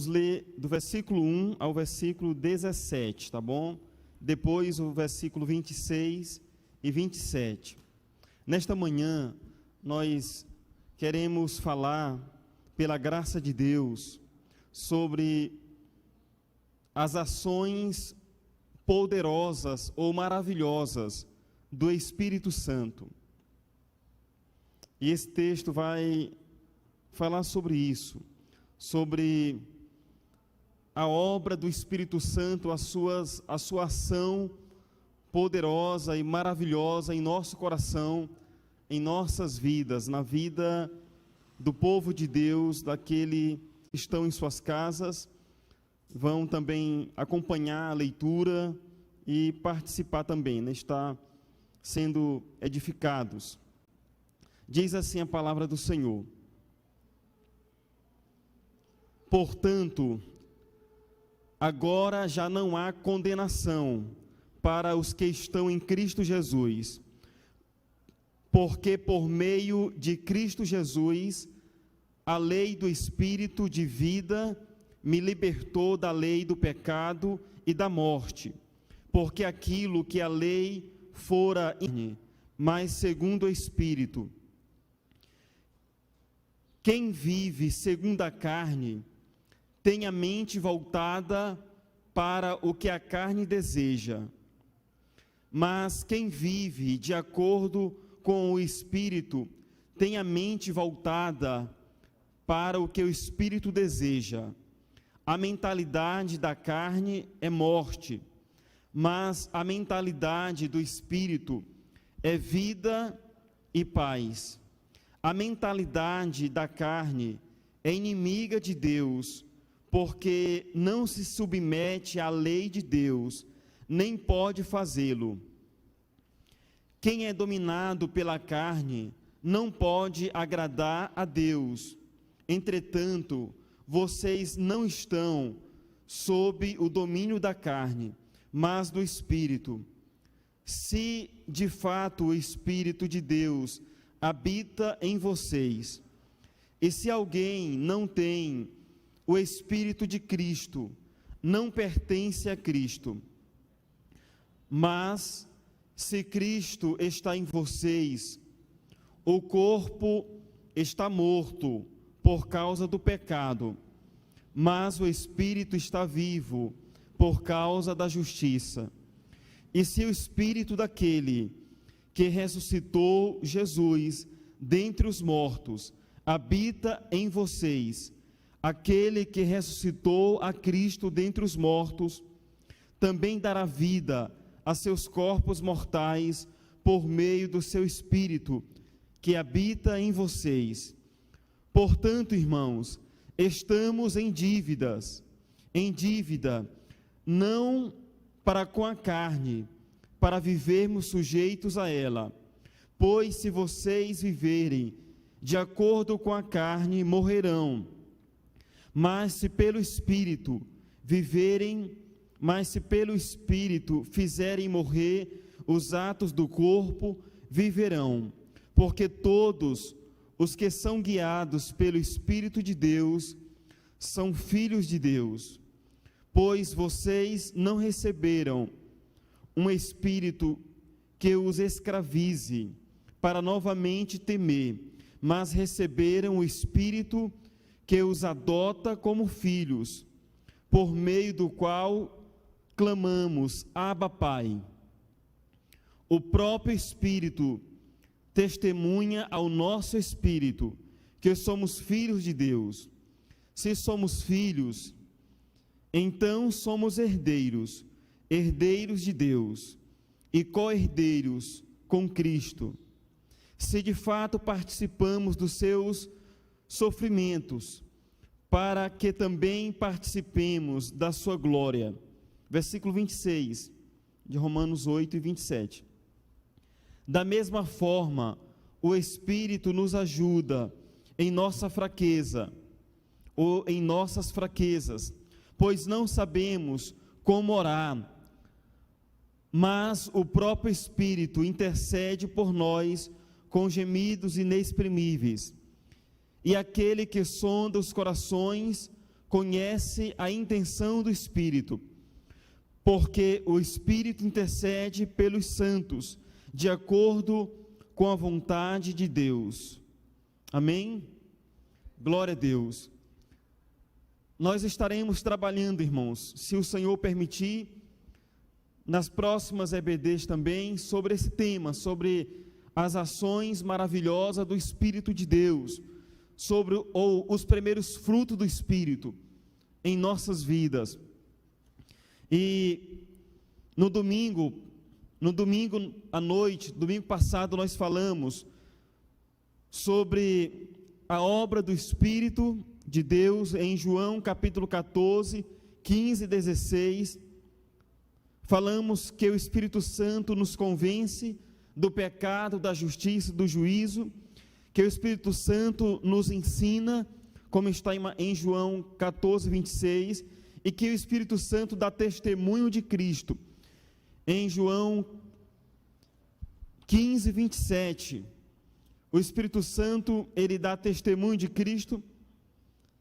vamos ler do versículo 1 ao versículo 17, tá bom? Depois o versículo 26 e 27. Nesta manhã, nós queremos falar, pela graça de Deus, sobre as ações poderosas ou maravilhosas do Espírito Santo. E esse texto vai falar sobre isso, sobre a obra do Espírito Santo, a sua ação poderosa e maravilhosa em nosso coração, em nossas vidas, na vida do povo de Deus, daqueles que estão em suas casas, vão também acompanhar a leitura e participar também, né? Estar sendo edificados. Diz assim a palavra do Senhor: portanto, agora já não há condenação para os que estão em Cristo Jesus, porque por meio de Cristo Jesus, a lei do Espírito de vida me libertou da lei do pecado e da morte, porque aquilo que a lei fora, mas segundo o Espírito. Quem vive segundo a carne tem a mente voltada para o que a carne deseja, mas quem vive de acordo com o Espírito tem a mente voltada para o que o Espírito deseja. A mentalidade da carne é morte, mas a mentalidade do Espírito é vida e paz. A mentalidade da carne é inimiga de Deus, porque não se submete à lei de Deus, nem pode fazê-lo. Quem é dominado pela carne não pode agradar a Deus. Entretanto, vocês não estão sob o domínio da carne, mas do Espírito. Se de fato o Espírito de Deus habita em vocês, e se alguém não tem o Espírito de Cristo, não pertence a Cristo. Mas, se Cristo está em vocês, o corpo está morto por causa do pecado, mas o Espírito está vivo por causa da justiça. E se o Espírito daquele que ressuscitou Jesus dentre os mortos habita em vocês, aquele que ressuscitou a Cristo dentre os mortos também dará vida a seus corpos mortais por meio do seu Espírito que habita em vocês. Portanto, irmãos, estamos em dívida, não para com a carne, para vivermos sujeitos a ela. Pois se vocês viverem de acordo com a carne, morrerão. Mas se pelo Espírito fizerem morrer os atos do corpo, viverão. Porque todos os que são guiados pelo Espírito de Deus são filhos de Deus. Pois vocês não receberam um espírito que os escravize para novamente temer, mas receberam o Espírito que os adota como filhos, por meio do qual clamamos, Abba, Pai. O próprio Espírito testemunha ao nosso espírito que somos filhos de Deus. Se somos filhos, então somos herdeiros, herdeiros de Deus e co-herdeiros com Cristo. Se de fato participamos dos seus sofrimentos, para que também participemos da sua glória. Versículo 26 de Romanos 8 e 27. Da mesma forma, o Espírito nos ajuda em nossa fraqueza, ou em nossas fraquezas, pois não sabemos como orar, mas o próprio Espírito intercede por nós com gemidos inexprimíveis. E aquele que sonda os corações conhece a intenção do Espírito, porque o Espírito intercede pelos santos, de acordo com a vontade de Deus. Amém? Glória a Deus. Nós estaremos trabalhando, irmãos, se o Senhor permitir, nas próximas EBDs também, sobre esse tema, sobre as ações maravilhosas do Espírito de Deus, sobre os primeiros frutos do Espírito em nossas vidas. E no domingo à noite, domingo passado, nós falamos sobre a obra do Espírito de Deus em João capítulo 14, 15 e 16. Falamos que o Espírito Santo nos convence do pecado, da justiça, do juízo, que o Espírito Santo nos ensina, como está em João 14, 26, e que o Espírito Santo dá testemunho de Cristo. Em João 15, 27, o Espírito Santo, ele dá testemunho de Cristo,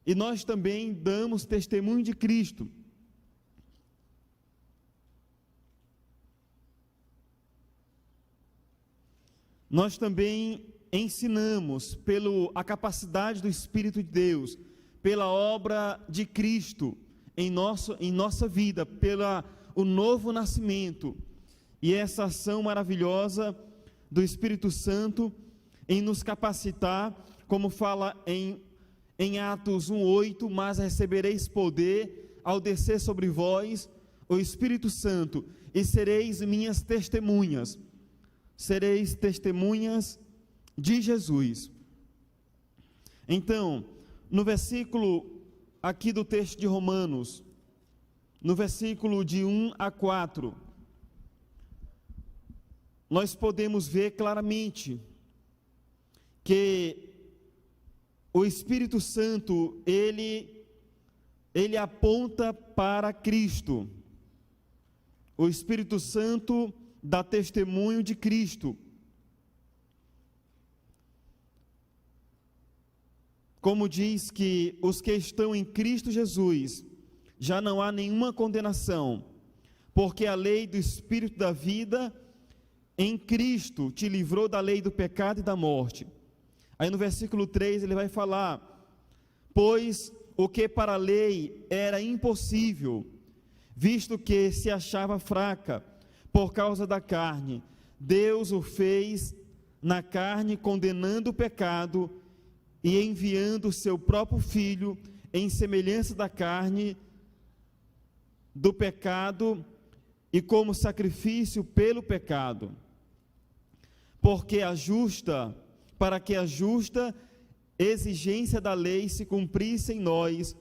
e nós também damos testemunho de Cristo. Nós também ensinamos a capacidade do Espírito de Deus, pela obra de Cristo em nossa vida, o novo nascimento, e essa ação maravilhosa do Espírito Santo em nos capacitar, como fala em Atos 1:8, mas recebereis poder ao descer sobre vós o Espírito Santo, e sereis minhas testemunhas. Sereis testemunhas de Jesus. Então, no versículo aqui do texto de Romanos, no versículo de 1 a 4, nós podemos ver claramente que o Espírito Santo, ele aponta para Cristo. O Espírito Santo dá testemunho de Cristo. Como diz que os que estão em Cristo Jesus, já não há nenhuma condenação, porque a lei do Espírito da vida em Cristo te livrou da lei do pecado e da morte. Aí no versículo 3 ele vai falar: pois o que para a lei era impossível, visto que se achava fraca por causa da carne, Deus o fez na carne, condenando o pecado e enviando o seu próprio Filho em semelhança da carne do pecado e como sacrifício pelo pecado, para que a justa exigência da lei se cumprisse em nós,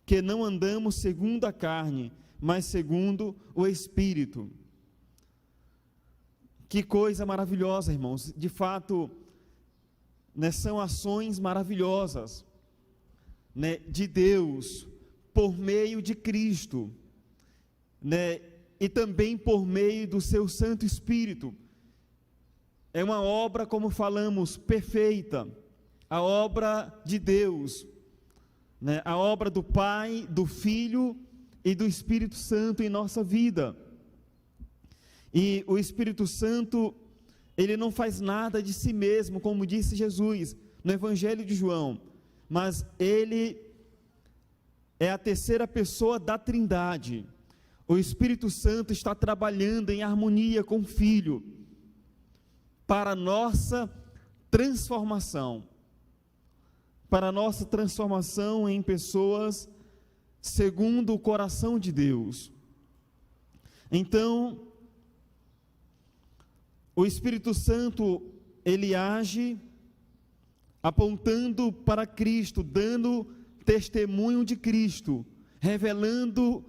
que não andamos segundo a carne, mas segundo o Espírito. Que coisa maravilhosa, irmãos. De fato, são ações maravilhosas, de Deus, por meio de Cristo, e também por meio do seu Santo Espírito. É uma obra, como falamos, perfeita, a obra de Deus, a obra do Pai, do Filho e do Espírito Santo em nossa vida. E o Espírito Santo, ele não faz nada de si mesmo, como disse Jesus no Evangelho de João, mas ele é a terceira pessoa da Trindade. O Espírito Santo está trabalhando em harmonia com o Filho, para a nossa transformação, em pessoas segundo o coração de Deus. Então, o Espírito Santo, ele age apontando para Cristo, dando testemunho de Cristo, revelando,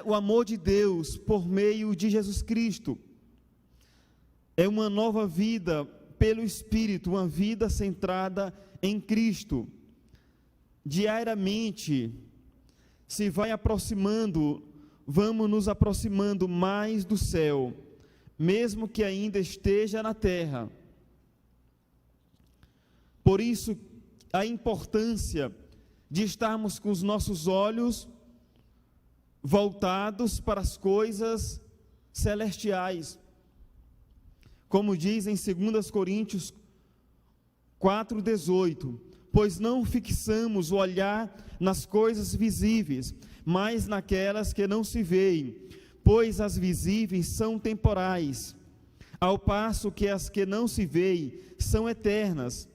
o amor de Deus por meio de Jesus Cristo. É uma nova vida pelo Espírito, uma vida centrada em Cristo. Diariamente, se vai aproximando, vamos nos aproximando mais do céu, mesmo que ainda esteja na terra. Por isso, a importância de estarmos com os nossos olhos voltados para as coisas celestiais. Como diz em 2 Coríntios 4,18: pois não fixamos o olhar nas coisas visíveis, mas naquelas que não se veem, pois as visíveis são temporais, ao passo que as que não se veem são eternas.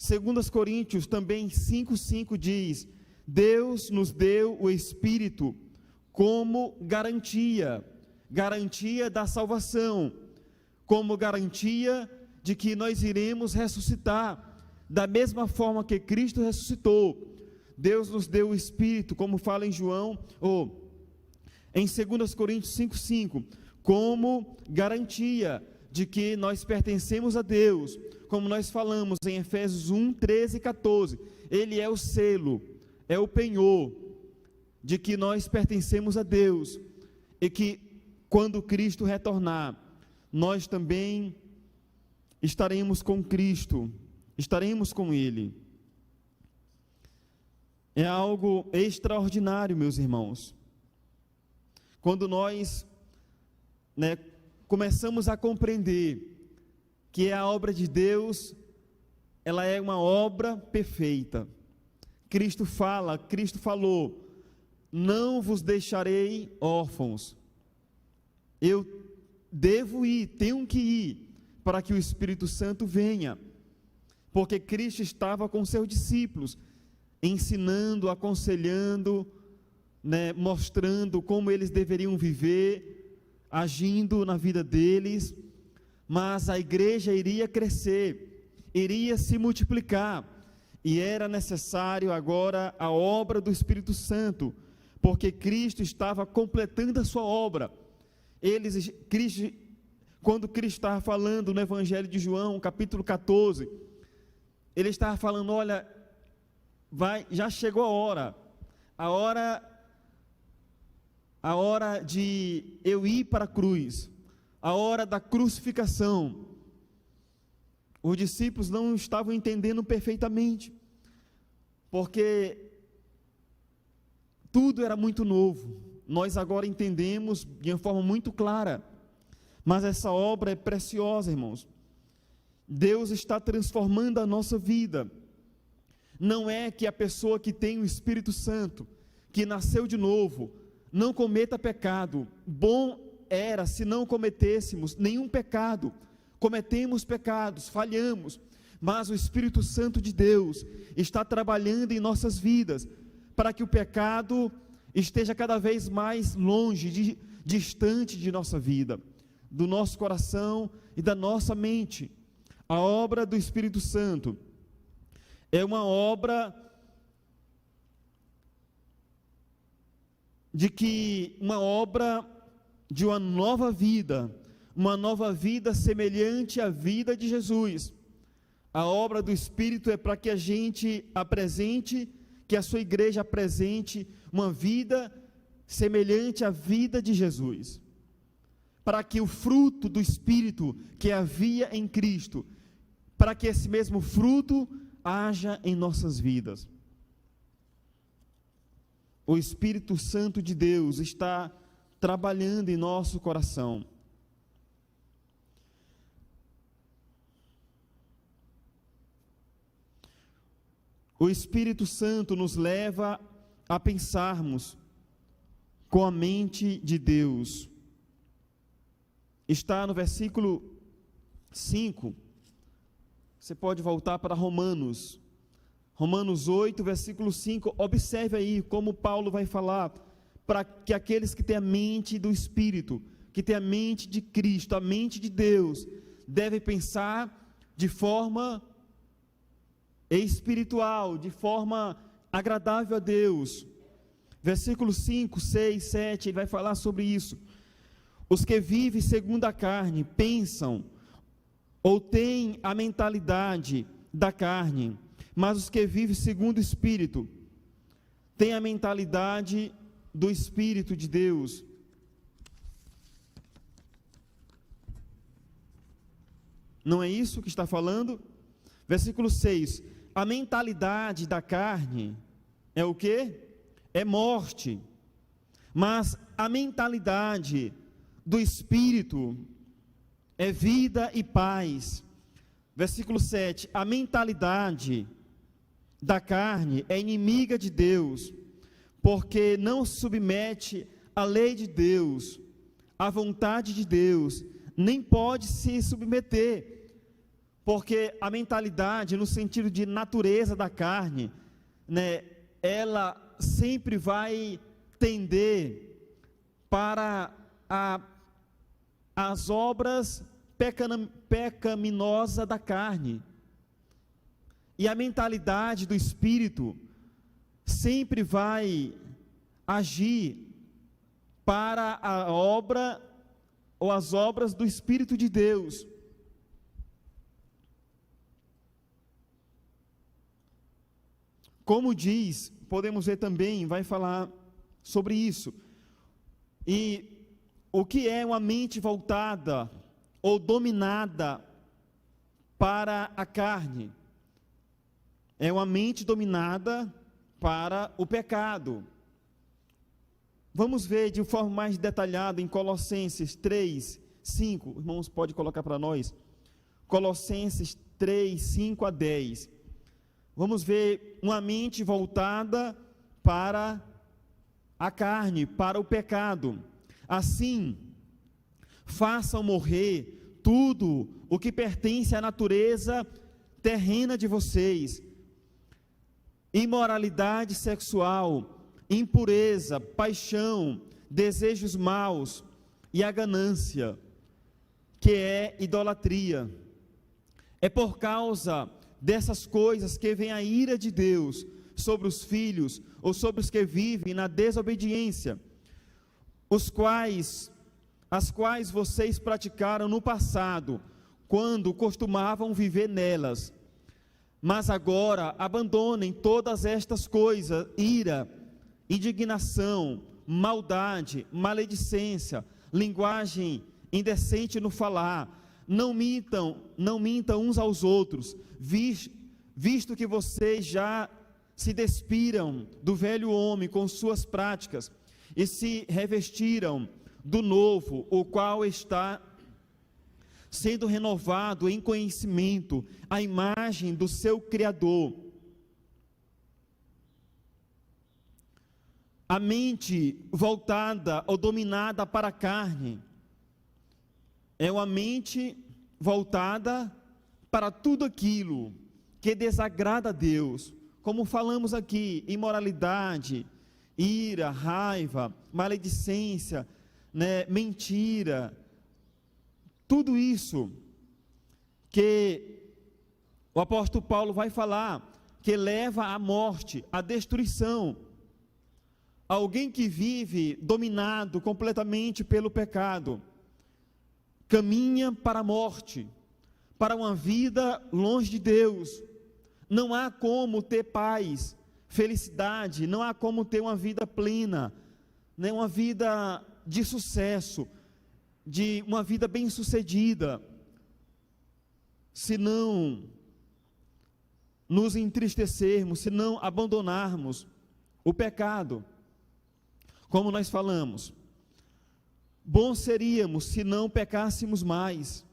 2 Coríntios também 5,5 diz: Deus nos deu o Espírito como garantia da salvação, como garantia de que nós iremos ressuscitar, da mesma forma que Cristo ressuscitou. Deus nos deu o Espírito, como fala em em 2 Coríntios 5,5, como garantia de que nós pertencemos a Deus, como nós falamos em Efésios 1, 13 e 14, Ele é o selo, é o penhor, de que nós pertencemos a Deus, e que quando Cristo retornar, nós também estaremos com Cristo, estaremos com Ele. É algo extraordinário, meus irmãos, quando nós começamos a compreender que a obra de Deus, ela é uma obra perfeita. Cristo falou: não vos deixarei órfãos. Eu devo ir, tenho que ir, para que o Espírito Santo venha, porque Cristo estava com seus discípulos, ensinando, aconselhando, mostrando como eles deveriam viver, agindo na vida deles, mas a igreja iria crescer, iria se multiplicar, e era necessário agora a obra do Espírito Santo, porque Cristo estava completando a sua obra. Quando Cristo estava falando no Evangelho de João, capítulo 14, ele estava falando: olha, já chegou a hora de eu ir para a cruz, a hora da crucificação. Os discípulos não estavam entendendo perfeitamente, porque tudo era muito novo. Nós agora entendemos de uma forma muito clara, mas essa obra é preciosa, irmãos. Deus está transformando a nossa vida. Não é que a pessoa que tem o Espírito Santo, que nasceu de novo, não cometa pecado. Bom era se não cometêssemos nenhum pecado. Cometemos pecados, falhamos, mas o Espírito Santo de Deus está trabalhando em nossas vidas, para que o pecado esteja cada vez mais longe, distante de nossa vida, do nosso coração e da nossa mente. A obra do Espírito Santo é uma obra de uma nova vida semelhante à vida de Jesus. A obra do Espírito é para que a gente apresente, que a sua igreja apresente uma vida semelhante à vida de Jesus, para que o fruto do Espírito que havia em Cristo, para que esse mesmo fruto haja em nossas vidas. O Espírito Santo de Deus está trabalhando em nosso coração. O Espírito Santo nos leva a pensarmos com a mente de Deus. Está no versículo 5. Você pode voltar para Romanos 8, versículo 5. Observe aí como Paulo vai falar, para que aqueles que têm a mente do Espírito, que têm a mente de Cristo, a mente de Deus, devem pensar de forma espiritual, de forma agradável a Deus. Versículos 5, 6, 7, ele vai falar sobre isso. Os que vivem segundo a carne pensam ou têm a mentalidade da carne, mas os que vivem segundo o Espírito têm a mentalidade do Espírito de Deus. Não é isso que está falando? Versículo 6: a mentalidade da carne é o quê? É morte. Mas a mentalidade do Espírito é vida e paz. Versículo 7, a mentalidade da carne é inimiga de Deus, porque não se submete à lei de Deus, à vontade de Deus, nem pode se submeter, porque a mentalidade, no sentido de natureza da carne, né, ela sempre vai tender para as obras pecaminosas da carne. E a mentalidade do Espírito sempre vai agir para a obra ou as obras do Espírito de Deus. Como diz, podemos ver também, vai falar sobre isso. E o que é uma mente voltada ou dominada para a carne? É uma mente dominada para o pecado. Vamos ver de forma mais detalhada em Colossenses 3, 5. Irmãos, pode colocar para nós. Colossenses 3, 5 a 10. Vamos ver uma mente voltada para a carne, para o pecado. Assim, façam morrer tudo o que pertence à natureza terrena de vocês: imoralidade sexual, impureza, paixão, desejos maus e a ganância, que é idolatria. É por causa dessas coisas que vem a ira de Deus sobre os filhos ou sobre os que vivem na desobediência, as quais vocês praticaram no passado, quando costumavam viver nelas. Mas agora abandonem todas estas coisas: ira, indignação, maldade, maledicência, linguagem indecente no falar. Não mintam uns aos outros, visto que vocês já se despiram do velho homem com suas práticas e se revestiram do novo, o qual está sendo renovado em conhecimento, à imagem do seu Criador. A mente voltada ou dominada para a carne é uma mente voltada para tudo aquilo que desagrada a Deus, como falamos aqui: imoralidade, ira, raiva, maledicência, né, mentira, tudo isso que o apóstolo Paulo vai falar, que leva à morte, à destruição. Alguém que vive dominado completamente pelo pecado, caminha para a morte, para uma vida longe de Deus. Não há como ter paz, felicidade, não há como ter uma vida plena, né, uma vida de sucesso, de uma vida bem-sucedida, se não nos entristecermos, se não abandonarmos o pecado. Como nós falamos, bom seríamos se não pecássemos mais,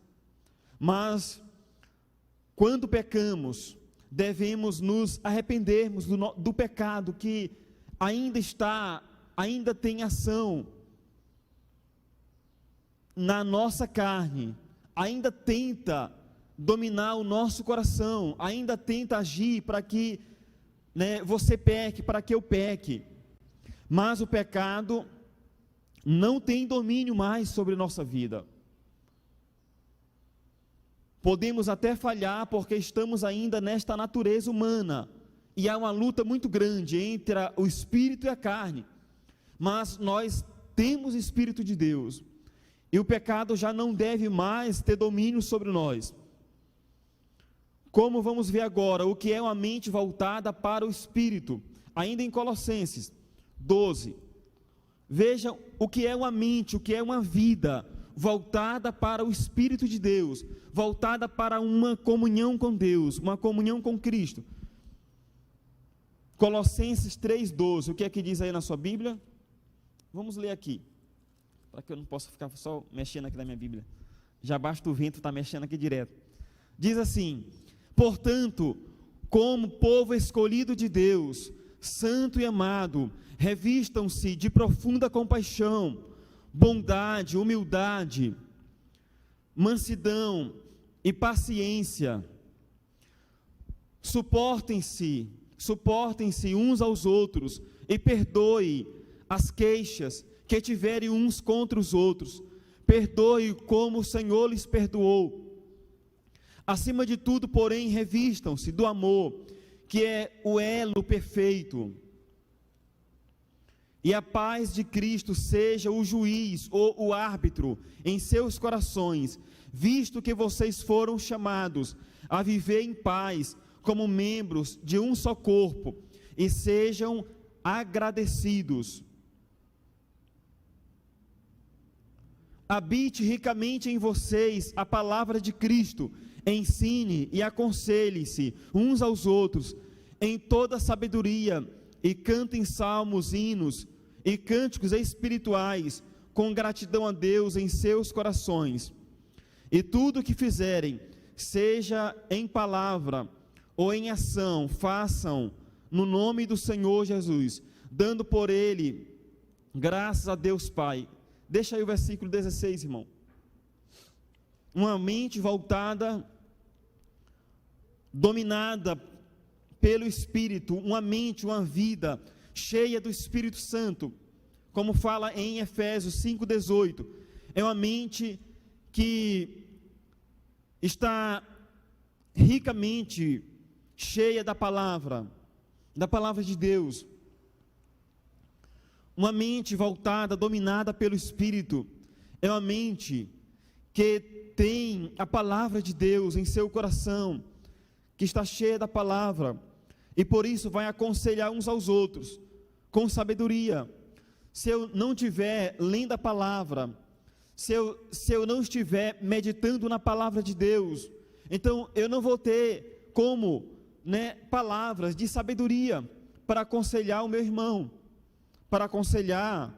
mas quando pecamos, devemos nos arrependermos do pecado que ainda tem ação na nossa carne, ainda tenta dominar o nosso coração, ainda tenta agir para que, né, você peque, para que eu peque. Mas o pecado não tem domínio mais sobre nossa vida. Podemos até falhar porque estamos ainda nesta natureza humana, e há uma luta muito grande entre o espírito e a carne, mas nós temos o Espírito de Deus, e o pecado já não deve mais ter domínio sobre nós. Como vamos ver agora o que é uma mente voltada para o Espírito, ainda em Colossenses 12, vejam o que é uma mente, o que é uma vida voltada para o Espírito de Deus, voltada para uma comunhão com Deus, uma comunhão com Cristo. Colossenses 3,12, o que é que diz aí na sua Bíblia? Vamos ler aqui, para que eu não possa ficar só mexendo aqui na minha Bíblia. Já basta o vento estar mexendo aqui direto. Diz assim: portanto, como povo escolhido de Deus, santo e amado, revistam-se de profunda compaixão, bondade, humildade, mansidão e paciência. Suportem-se uns aos outros e perdoe as queixas que tiverem uns contra os outros. Perdoe como o Senhor lhes perdoou. Acima de tudo, porém, revistam-se do amor, que é o elo perfeito. E a paz de Cristo seja o juiz ou o árbitro em seus corações, visto que vocês foram chamados a viver em paz, como membros de um só corpo, e sejam agradecidos. Habite ricamente em vocês a palavra de Cristo, ensine e aconselhe-se uns aos outros em toda sabedoria, e cantem salmos, hinos e cânticos espirituais com gratidão a Deus em seus corações. E tudo o que fizerem, seja em palavra ou em ação, façam no nome do Senhor Jesus, dando por ele graças a Deus Pai. Deixa aí o versículo 16, irmão. Uma mente voltada, dominada pelo Espírito, uma mente, uma vida cheia do Espírito Santo, como fala em Efésios 5,18, é uma mente que está ricamente cheia da palavra de Deus, uma mente voltada, dominada pelo Espírito, é uma mente que tem a palavra de Deus em seu coração, que está cheia da palavra, e por isso vai aconselhar uns aos outros, com sabedoria. Se eu não estiver lendo a palavra, se eu não estiver meditando na palavra de Deus, então eu não vou ter como, palavras de sabedoria para aconselhar o meu irmão, para aconselhar,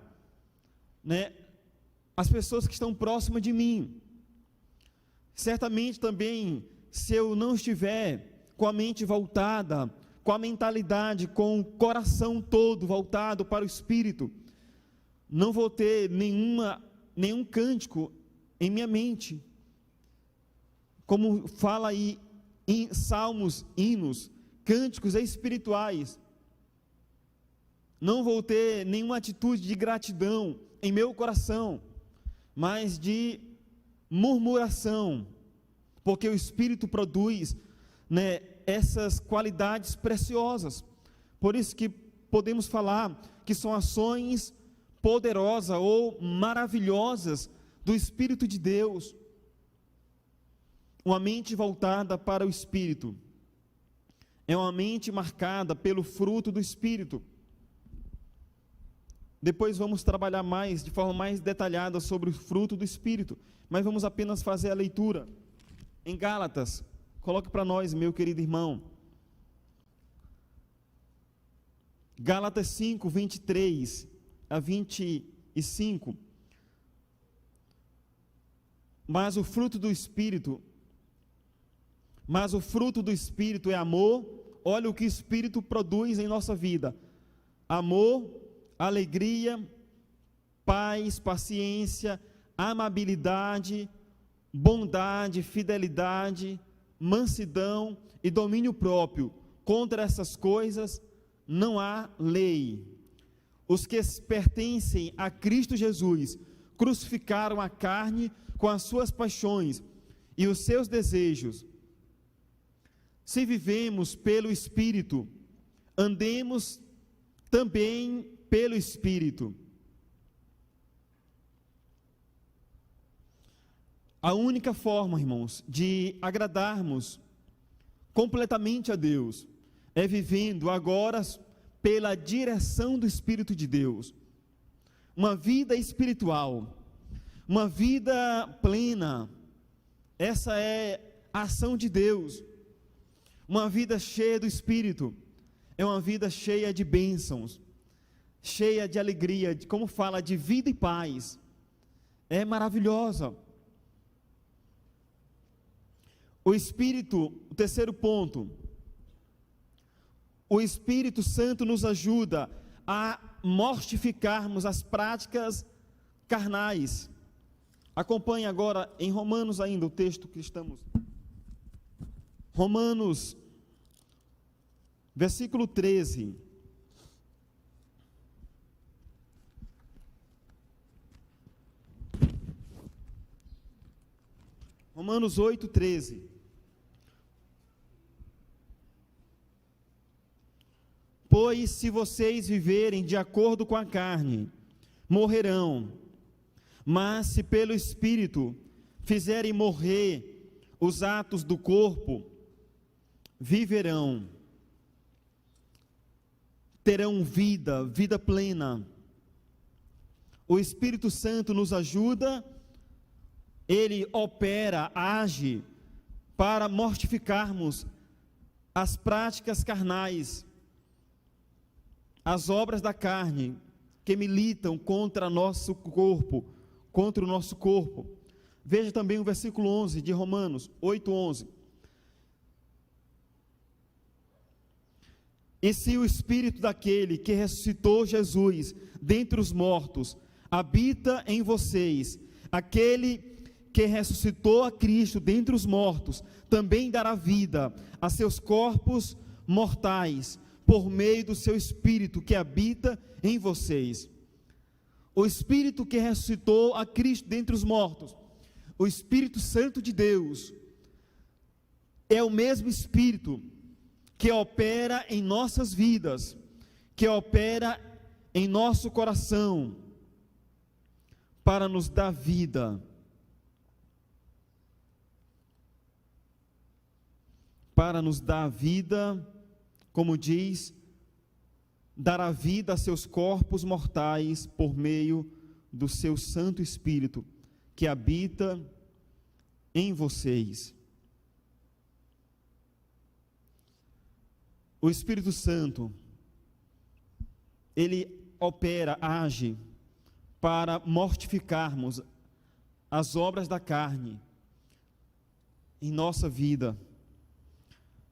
as pessoas que estão próximas de mim. Certamente também, se eu não estiver com a mente voltada, com a mentalidade, com o coração todo voltado para o Espírito, não vou ter nenhum cântico em minha mente, como fala aí em salmos, hinos, cânticos espirituais. Não vou ter nenhuma atitude de gratidão em meu coração, mas de murmuração, porque o Espírito produz, essas qualidades preciosas. Por isso que podemos falar que são ações poderosas ou maravilhosas do Espírito de Deus. Uma mente voltada para o Espírito é uma mente marcada pelo fruto do Espírito. Depois vamos trabalhar de forma mais detalhada sobre o fruto do Espírito, mas vamos apenas fazer a leitura em Gálatas. Coloque para nós, meu querido irmão, Gálatas 5, 23 a 25. Mas o fruto do Espírito é amor. Olha o que o Espírito produz em nossa vida: amor, alegria, paz, paciência, amabilidade, bondade, fidelidade, mansidão e domínio próprio. Contra essas coisas não há lei. Os que pertencem a Cristo Jesus crucificaram a carne com as suas paixões e os seus desejos. Se vivemos pelo Espírito, andemos também pelo Espírito. A única forma, irmãos, de agradarmos completamente a Deus é vivendo agora pela direção do Espírito de Deus. Uma vida espiritual, uma vida plena, essa é a ação de Deus. Uma vida cheia do Espírito é uma vida cheia de bênçãos, cheia de alegria, como fala, de vida e paz. É maravilhosa. O terceiro ponto, o Espírito Santo nos ajuda a mortificarmos as práticas carnais. Acompanhe agora em Romanos ainda o texto que estamos. Romanos, versículo 13. Romanos 8, 13. Pois se vocês viverem de acordo com a carne, morrerão. Mas se pelo Espírito fizerem morrer os atos do corpo, viverão. Terão vida plena. O Espírito Santo nos ajuda, ele opera, age para mortificarmos as práticas carnais, as obras da carne que militam contra o nosso corpo. Veja também o versículo 11 de Romanos 8:11. E se o Espírito daquele que ressuscitou Jesus dentre os mortos habita em vocês, aquele que ressuscitou a Cristo dentre os mortos também dará vida a seus corpos mortais, por meio do seu Espírito que habita em vocês. O Espírito que ressuscitou a Cristo dentre os mortos, o Espírito Santo de Deus, é o mesmo Espírito que opera em nossas vidas, que opera em nosso coração, para nos dar vida, como diz, dará vida a seus corpos mortais por meio do seu Santo Espírito que habita em vocês. O Espírito Santo, ele opera, age para mortificarmos as obras da carne em nossa vida,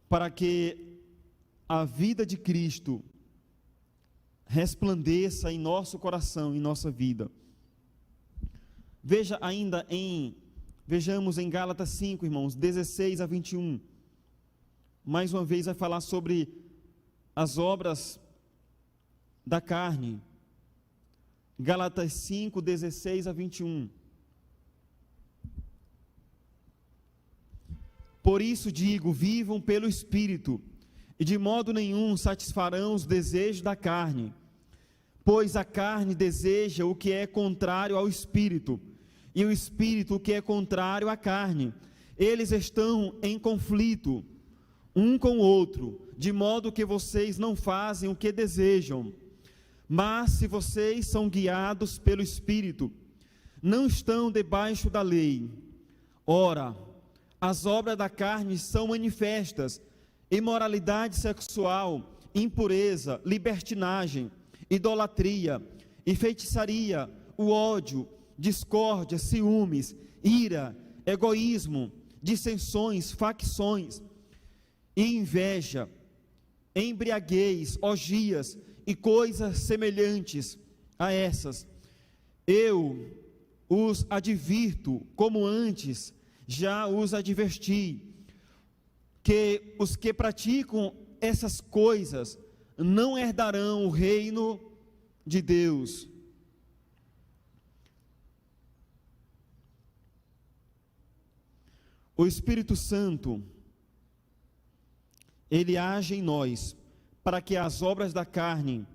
para que a vida de Cristo resplandeça em nosso coração, em nossa vida. Vejamos em Gálatas 5, irmãos, 16 a 21. Mais uma vez vai falar sobre as obras da carne. Gálatas 5, 16 a 21. Por isso digo, vivam pelo Espírito, e de modo nenhum satisfarão os desejos da carne, pois a carne deseja o que é contrário ao Espírito, e o Espírito o que é contrário à carne. Eles estão em conflito um com o outro, de modo que vocês não fazem o que desejam. Mas se vocês são guiados pelo Espírito, não estão debaixo da lei. Ora, as obras da carne são manifestas: imoralidade sexual, impureza, libertinagem, idolatria e feitiçaria, o ódio, discórdia, ciúmes, ira, egoísmo, dissensões, facções e inveja, embriaguez, orgias e coisas semelhantes a essas. Eu os advirto, como antes já os adverti, que os que praticam essas coisas não herdarão o reino de Deus. O Espírito Santo, ele age em nós para que as obras da carne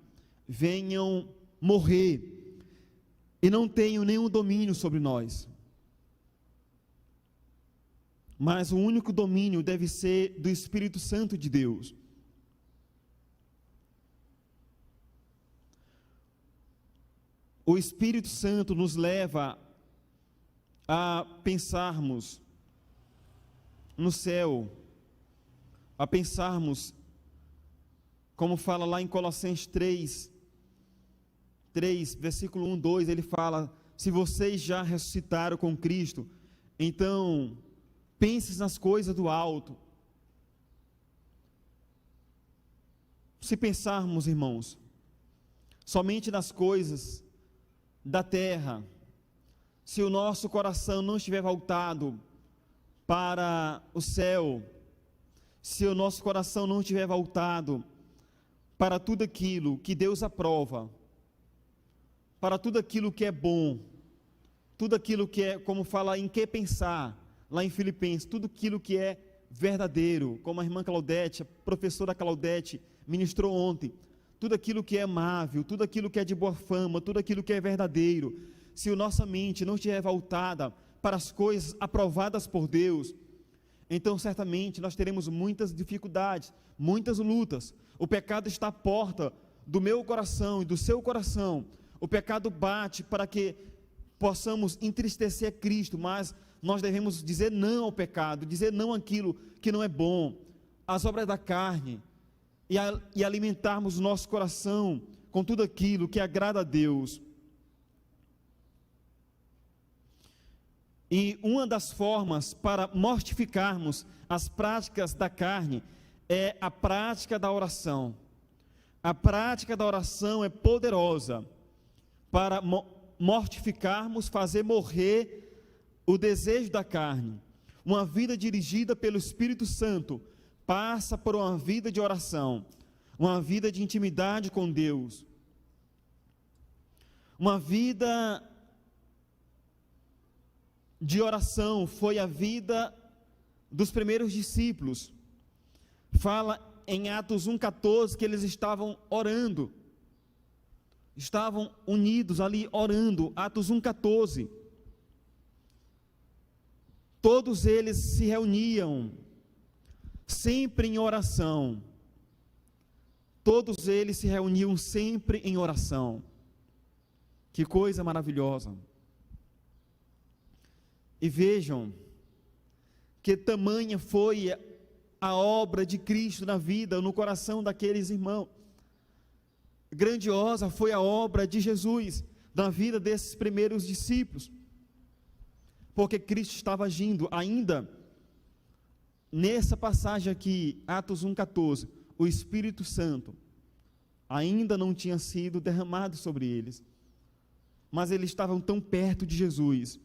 venham morrer e não tenham nenhum domínio sobre nós. Mas o único domínio deve ser do Espírito Santo de Deus. O Espírito Santo nos leva a pensarmos no céu, a pensarmos como fala lá em Colossenses 3, versículo 1, 2, ele fala: se vocês já ressuscitaram com Cristo, então pense nas coisas do alto. Se pensarmos, irmãos, somente nas coisas da terra, se o nosso coração não estiver voltado para o céu, se o nosso coração não estiver voltado para tudo aquilo que Deus aprova, para tudo aquilo que é bom, tudo aquilo que é, como fala, em que pensar, lá em Filipenses, tudo aquilo que é verdadeiro, como a irmã Claudete, a professora Claudete ministrou ontem, tudo aquilo que é amável, tudo aquilo que é de boa fama, tudo aquilo que é verdadeiro, se a nossa mente não estiver voltada para as coisas aprovadas por Deus, então certamente nós teremos muitas dificuldades, muitas lutas. O pecado está à porta do meu coração e do seu coração. O pecado bate para que possamos entristecer Cristo, mas nós devemos dizer não ao pecado, dizer não àquilo que não é bom, às obras da carne, e alimentarmos o nosso coração com tudo aquilo que agrada a Deus. E uma das formas para mortificarmos as práticas da carne é a prática da oração. A prática da oração é poderosa para mortificarmos, fazer morrer o desejo da carne. Uma vida dirigida pelo Espírito Santo passa por uma vida de oração, uma vida de intimidade com Deus, uma vida de oração. Foi a vida dos primeiros discípulos. Fala em Atos 1,14 que eles estavam orando, estavam unidos ali orando. Atos 1,14, todos eles se reuniam sempre em oração, todos eles se reuniam sempre em oração. Que coisa maravilhosa! E vejam que tamanha foi a obra de Cristo na vida, no coração daqueles irmãos. Grandiosa foi a obra de Jesus na vida desses primeiros discípulos, porque Cristo estava agindo ainda. Nessa passagem aqui, Atos 1,14, o Espírito Santo ainda não tinha sido derramado sobre eles, mas eles estavam tão perto de Jesus,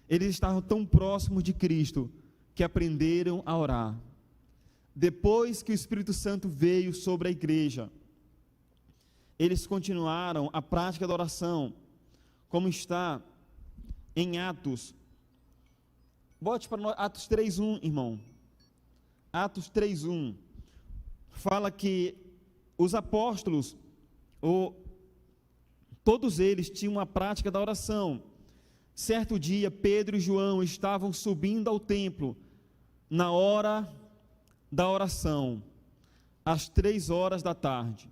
eles estavam tão próximos de Cristo, que aprenderam a orar. Depois que o Espírito Santo veio sobre a igreja, eles continuaram a prática da oração, como está em Atos. Bote para nós Atos 3,1, irmão. Atos 3,1 fala que os apóstolos, todos eles tinham uma prática da oração. Certo dia, Pedro e João estavam subindo ao templo na hora da oração, às 3 da tarde.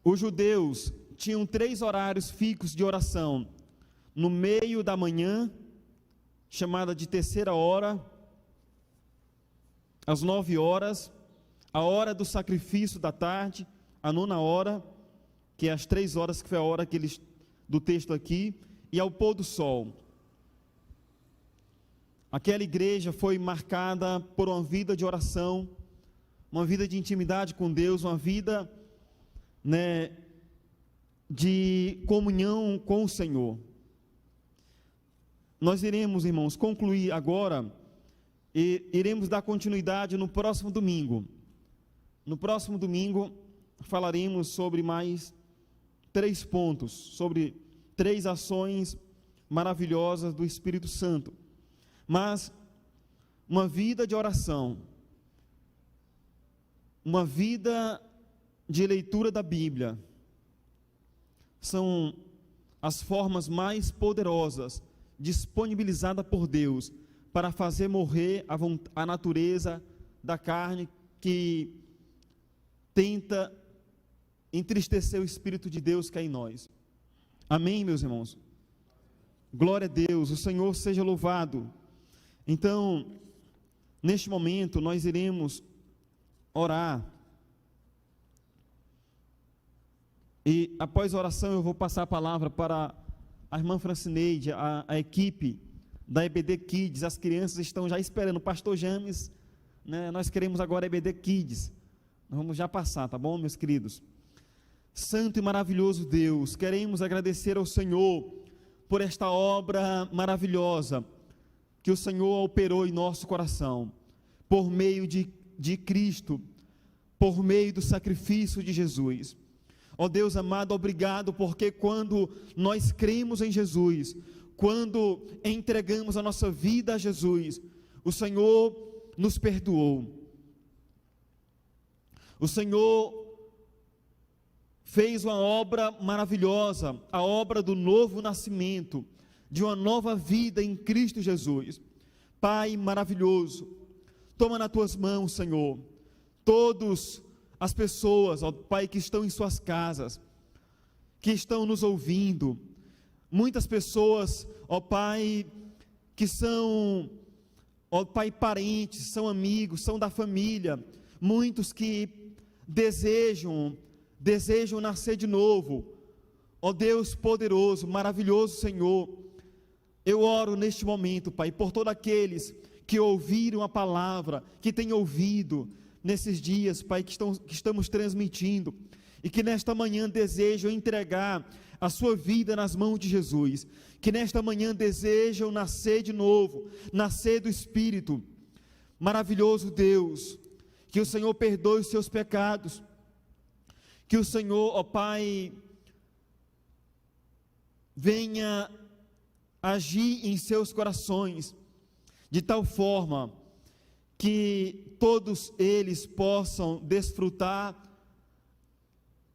Os judeus tinham 3 horários fixos de oração: no meio da manhã, chamada de terceira hora, às 9h, a hora do sacrifício da tarde, a 9ª, que é às 3h, que foi a hora que eles, do texto aqui, e ao pôr do sol. Aquela igreja foi marcada por uma vida de oração, uma vida de intimidade com Deus, uma vida, de comunhão com o Senhor. Nós iremos, irmãos, concluir agora e iremos dar continuidade no próximo domingo. No próximo domingo falaremos sobre mais 3 pontos, sobre 3 ações maravilhosas do Espírito Santo. Mas uma vida de oração, uma vida de leitura da Bíblia, são as formas mais poderosas disponibilizada por Deus para fazer morrer a natureza da carne que tenta entristecer o Espírito de Deus que é em nós. Amém, meus irmãos? Glória a Deus, o Senhor seja louvado. Então, neste momento, nós iremos orar. E após a oração eu vou passar a palavra para a irmã Francineide, a equipe da EBD Kids. As crianças estão já esperando. O pastor James, né, nós queremos agora EBD Kids. Nós vamos já passar, tá bom, meus queridos? Santo e maravilhoso Deus, queremos agradecer ao Senhor por esta obra maravilhosa que o Senhor operou em nosso coração, por meio de Cristo, por meio do sacrifício de Jesus. Ó Deus amado, obrigado, porque quando nós cremos em Jesus, quando entregamos a nossa vida a Jesus, o Senhor nos perdoou. O Senhor fez uma obra maravilhosa, a obra do novo nascimento, de uma nova vida em Cristo Jesus. Pai maravilhoso, toma nas tuas mãos, Senhor, todas as pessoas, ó Pai, que estão em suas casas, que estão nos ouvindo, muitas pessoas, ó Pai, que são, ó Pai, parentes, são amigos, são da família, muitos que desejam nascer de novo. Ó Deus poderoso, maravilhoso Senhor, eu oro neste momento, Pai, por todos aqueles que ouviram a palavra, que têm ouvido nesses dias, Pai, que estamos transmitindo, e que nesta manhã desejam entregar a sua vida nas mãos de Jesus, que nesta manhã desejam nascer de novo, nascer do Espírito. Maravilhoso Deus, que o Senhor perdoe os seus pecados, que o Senhor, ó Pai, venha agir em seus corações, de tal forma que todos eles possam desfrutar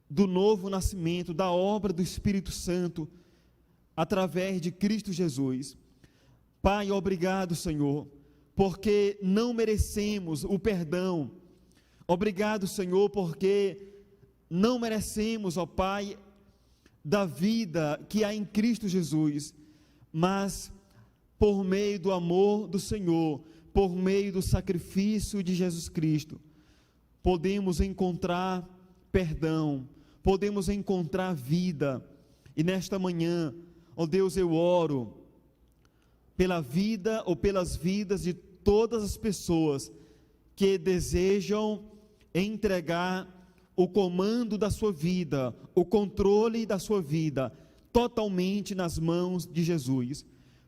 do novo nascimento, da obra do Espírito Santo, através de Cristo Jesus. Pai, obrigado, Senhor, porque não merecemos o perdão. Obrigado, Senhor, porque não merecemos, ó Pai, da vida que há em Cristo Jesus, mas por meio do amor do Senhor, por meio do sacrifício de Jesus Cristo, podemos encontrar perdão, podemos encontrar vida. E nesta manhã, ó Deus, eu oro pela vida ou pelas vidas de todas as pessoas que desejam entregar o comando da sua vida, o controle da sua vida, totalmente nas mãos de Jesus,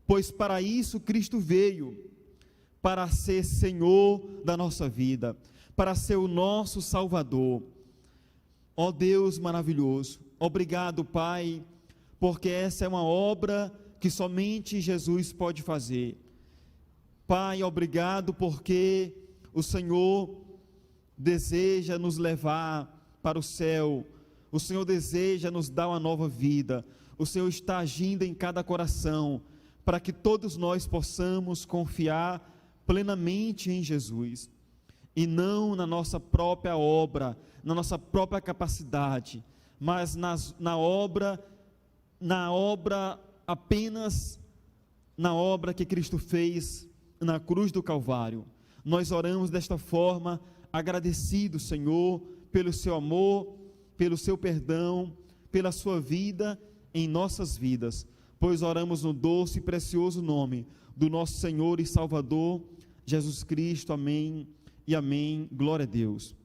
pois para isso Cristo veio, para ser Senhor da nossa vida, para ser o nosso Salvador. Ó Deus maravilhoso, obrigado, Pai, porque essa é uma obra que somente Jesus pode fazer. Pai, obrigado porque o Senhor deseja nos levar para o céu, o Senhor deseja nos dar uma nova vida, o Senhor está agindo em cada coração, para que todos nós possamos confiar plenamente em Jesus, e não na nossa própria obra, na nossa própria capacidade, mas apenas na obra que Cristo fez na cruz do Calvário. Nós oramos desta forma, agradecidos, Senhor, pelo seu amor, pelo seu perdão, pela sua vida em nossas vidas, pois oramos no doce e precioso nome do nosso Senhor e Salvador, Jesus Cristo. Amém e amém. Glória a Deus.